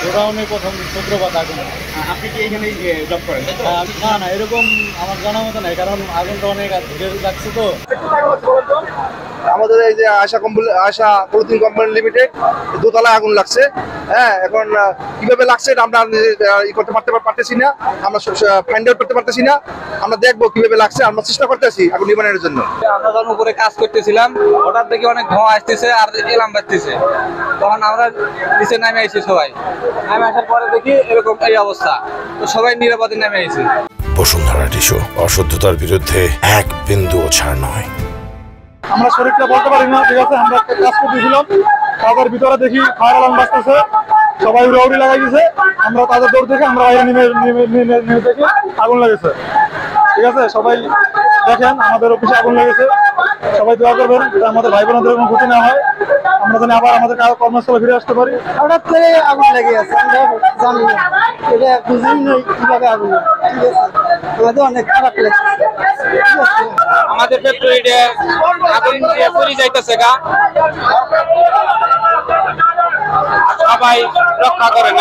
গোডাউনে প্রথম সূত্রপাত আগুন। আপনি কি এখানে জব করেন? না না, এরকম আমার জানা মতো নাই, কারণ আগুনটা অনেক ধীরে লাগছে তো। আমাদের এই যে আশা পলিথিন কোম্পানি লিমিটেড দোতলায় আগুন লাগছে। হ্যাঁ, এখন কিভাবে লাগছে এটা আমরা করতে পারতেছি না, আমরা ফাইন্ড আউট করতে পারতেছি না। আমরা দেখবো কিভাবে লাগছে, আমরা চেষ্টা করতেছি আগুন নিবানোর জন্য। আমরা যখন উপরে কাজ করতেছিলাম হঠাৎ দেখি অনেক ধোঁয়া আসতেছে আর এলাম বাজতেছে, তখন আমরা নিচে নেমে আইছি। সবাই নেমে আসার পরে দেখি এরকম এই অবস্থা, তো সবাই নিরাপদে নেমে আইছি। বসুন্ধরা টিস্যু, অশুদ্ধতার বিরুদ্ধে এক বিন্দুও ছাড় নয়। আমরা শরীরটা বলতে পারি না, ঠিক আছে। আমরা একটা কাজ করতেছিলাম, তাদের ভিতরে দেখি ফায়ার অ্যালার্ম বাজতেছে, সবাই উড়াউড়ি লাগাই দিয়েছে। আমরা তাদের দৌড় থেকে আমরা বাইরে নেমে দেখি আগুন লেগেছে, ঠিক আছে। সবাই দেখেন আমাদের অফিসে আগুন লেগেছে, সবাই দোয়া করবেন যাতে আমাদের ভাই বোনদের কোনো ক্ষতি না হয়, আমরা যেন আবার আমাদের কর্মস্থলে ফিরে আসতে পারি। হঠাৎ করে আগুন লেগে আছে, আমরা জানি না, এটা বুঝেই নই কিভাবে আগুন, ঠিক আছে। আমাদের অনেক খারাপ লাগছে, ঠিক আছে। আমাদের ফ্যাক্টরিতে আগুন দিয়ে পড়ে যাইতেছে গা, সবাই রক্ষা করেন।